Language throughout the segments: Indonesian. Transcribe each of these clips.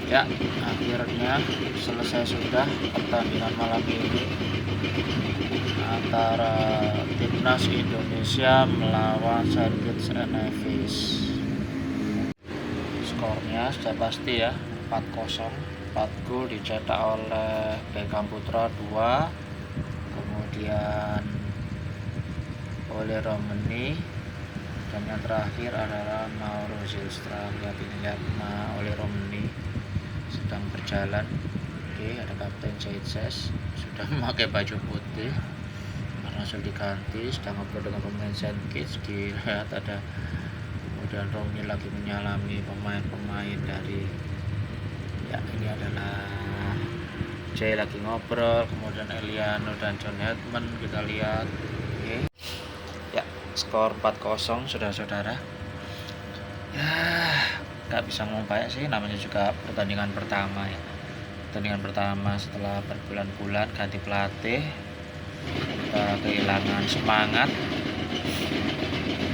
Ya, akhirnya selesai sudah pertandingan malam ini antara Timnas Indonesia melawan Saint Kitts and Nevis. Skornya sudah pasti ya, 4-0. 4 gol dicetak oleh Beckham Putra 2, kemudian oleh Romani, dan yang terakhir adalah Mauro Zylstra. Lihat oleh Romani sedang berjalan. Oke, ada Kapten Saitses sudah memakai baju putih karena sudah diganti, sedang ngobrol dengan pemain Saint Kitts. Dilihat ada, kemudian Romi lagi menyalami pemain-pemain dari, ya ini adalah Jay lagi ngobrol, kemudian Eliano dan John Hetman kita lihat. Oke. Ya, skor 4-0 saudara-saudara. Ya, nggak bisa ngomong banyak sih, namanya juga pertandingan pertama ya. Pertandingan pertama setelah berbulan-bulan ganti pelatih, kita kehilangan semangat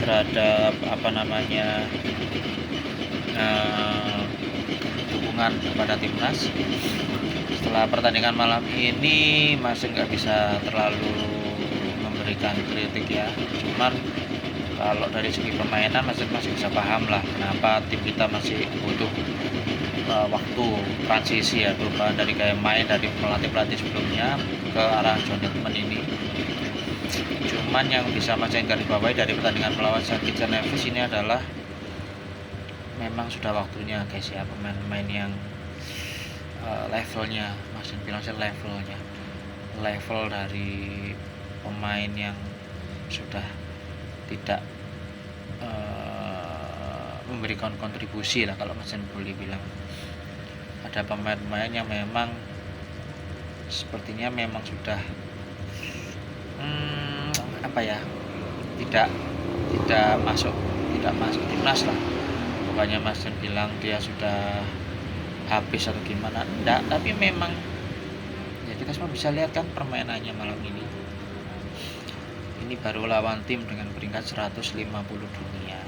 terhadap dukungan kepada timnas. Setelah pertandingan malam ini masih nggak bisa terlalu memberikan kritik ya, cuman kalau dari segi permainan masih bisa paham lah kenapa tim kita masih butuh waktu transisi ya, perubahan dari kayak main dari pelatih sebelumnya ke arah John Hetman ini. Cuman yang bisa Mas garis bawahi dari pertandingan melawan Saint Kitts and Nevis ini adalah memang sudah waktunya guys ya, pemain-pemain yang levelnya, Mas bilang sih level dari pemain yang sudah tidak memberikan kontribusi lah, kalau Mas boleh bilang. Ada pemain-pemain yang memang sepertinya memang sudah tidak masuk timnas lah. Bukannya Mas bilang dia sudah habis atau gimana, enggak, tapi memang ya kita semua bisa lihat kan permainannya malam ini. Ini baru lawan tim dengan peringkat 150 dunia.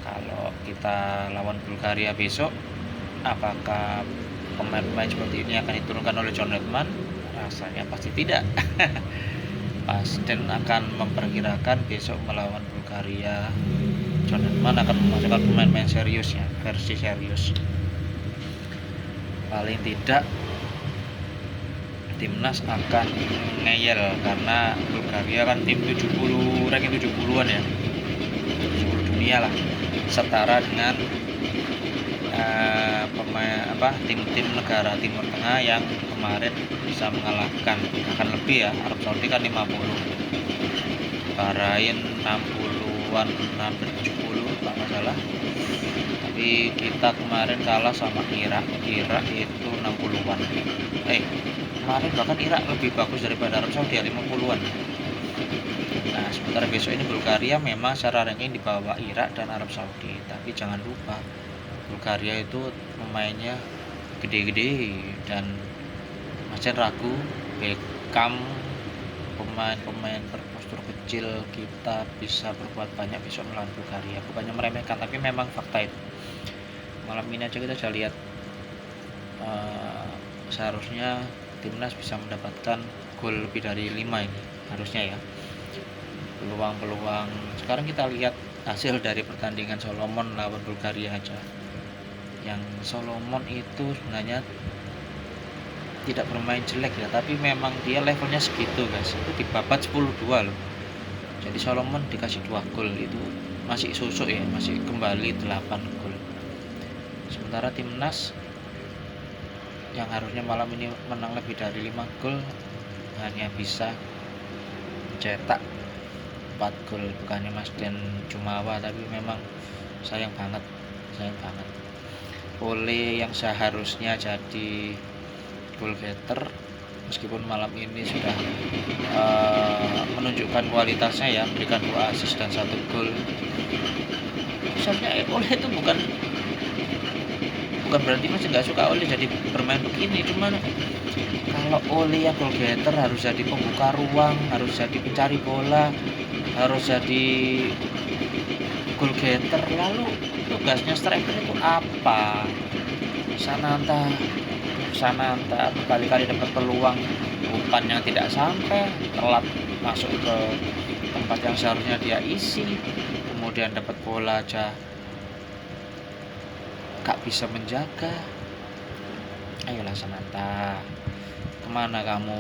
Kalau kita lawan Bulgaria besok, apakah pemain-pemain seperti ini akan diturunkan oleh John Hetman? Rasanya pasti tidak. Dan akan memperkirakan besok melawan Bulgaria, John Hetman akan memasukkan pemain-pemain serius ya, versi serius. Paling tidak timnas akan ngeyel karena Bulgaria kan tim 70, ranking 70-an ya, 70 dunia lah, setara dengan tim-tim negara Timur Tengah yang kemarin bisa mengalahkan, akan lebih ya, Arab Saudi kan 50, Bahrain 60-an, hampir 70 kalau nggak salah. Tapi kita kemarin kalah sama Irak itu 60-an. Kemarin bahkan Irak lebih bagus daripada Arab Saudi, 50-an. Nah, sementara besok ini Bulgaria memang secara ranking di bawah Irak dan Arab Saudi, tapi jangan lupa Bulgaria itu pemainnya gede-gede dan masih ragu Beckham, pemain berpostur kecil, kita bisa berbuat banyak besok melawan Bulgaria. Bukannya meremehkan, tapi memang fakta itu. Malam ini aja kita sudah lihat, seharusnya timnas bisa mendapatkan gol lebih dari 5 ini harusnya ya. Peluang-peluang sekarang kita lihat hasil dari pertandingan Solomon lawan Bulgaria aja. Yang Solomon itu sebenarnya tidak bermain jelek ya, tapi memang dia levelnya segitu guys. Itu dibabat 10-2 loh. Jadi Solomon dikasih 2 gol, itu masih susuk ya, masih kembali 8 gol. Sementara timnas yang harusnya malam ini menang lebih dari 5 gol hanya bisa cetak 4 gol. Bukannya Mas Den Jumawa, tapi memang sayang banget. Oleh yang seharusnya jadi goal getter, meskipun malam ini sudah menunjukkan kualitasnya ya, memberikan 2 assist dan 1 gol. Sebenarnya Oleh itu bukan berarti masih nggak suka Oleh jadi bermain begini, cuman kalau Oleh ya goal getter harus jadi pembuka ruang, harus jadi pencari bola, harus jadi goal getter. Lalu tugasnya striker itu apa? Sananta berkali-kali dapat peluang, umpan yang tidak sampai, telat masuk ke tempat yang seharusnya dia isi, kemudian dapat bola aja gak bisa menjaga. Ayolah Sananta, kemana kamu?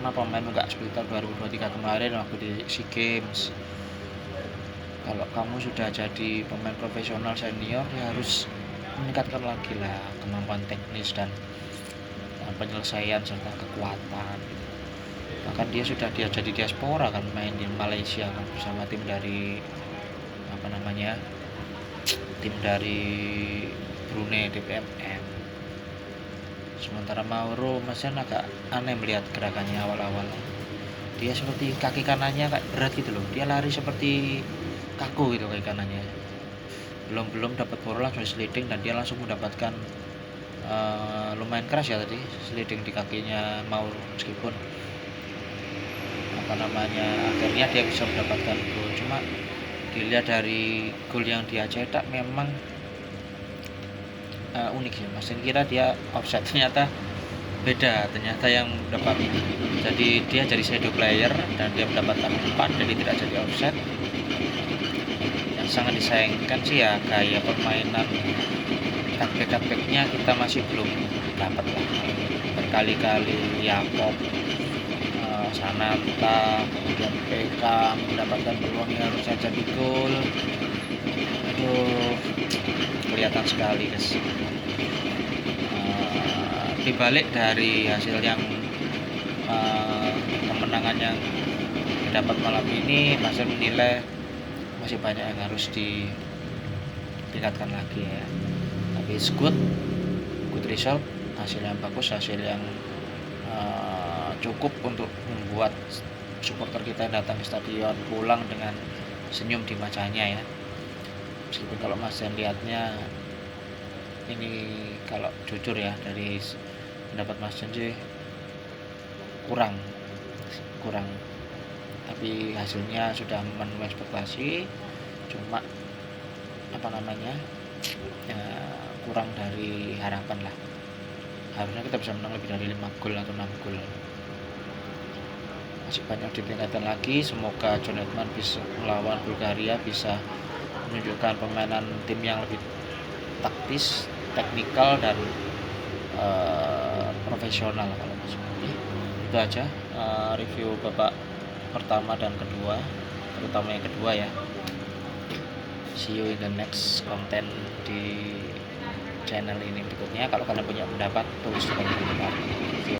Kenapa mainmu gak seperti tahun 2023 kemarin waktu di SEA Games? Kalau kamu sudah jadi pemain profesional senior, ya harus meningkatkan lagi lah kemampuan teknis dan penyelesaian serta kekuatan. Bahkan dia jadi diaspora kan, main di Malaysia kan bersama tim dari Brunei DPMM. Sementara Mauro masih agak aneh melihat gerakannya awal-awal. Dia seperti kaki kanannya kayak berat gitu loh. Dia lari seperti kaku gitu kaki kanannya. Belum dapat bola langsung sliding dan dia langsung mendapatkan lumayan keras ya tadi sliding di kakinya Mauro, meskipun akhirnya dia bisa mendapatkan gol. Cuma dilihat dari gol yang dia cetak memang unik sih, Mas. Kira dia offset, ternyata beda, ternyata yang dapat. Jadi dia jadi shadow player dan dia mendapatkan umpan, jadi tidak jadi offset. Yang sangat disayangkan sih ya gaya permainan cutback-nya kita masih belum dapat lah. Berkali-kali Yakob, Sananta, kemudian PK mendapatkan peluang yang harusnya jadi gol. Aduh, kelihatan sekali guys. Dibalik dari hasil yang kemenangan yang didapat malam ini, Mas menilai masih banyak yang harus ditingkatkan lagi ya. Tapi it's good result, hasil yang bagus, hasil yang cukup untuk membuat supporter kita yang datang ke stadion pulang dengan senyum di wajahnya ya. Meskipun kalau Mas lihatnya ini, kalau jujur ya, dari pendapat Mas sih kurang, tapi hasilnya sudah memenuhi ekspektasi. Cuma ya, kurang dari harapan lah. Harusnya kita bisa menang lebih dari 5 gol atau 6 gol. Masih banyak ditingkatkan lagi. Semoga John Edman bisa melawan Bulgaria bisa menunjukkan permainan tim yang lebih taktis, teknikal dan profesional kalau maksudnya. Itu aja review babak pertama dan kedua, terutama yang kedua ya. See you in the next konten di channel ini berikutnya. Kalau kalian punya pendapat, tulis di kolom komentar.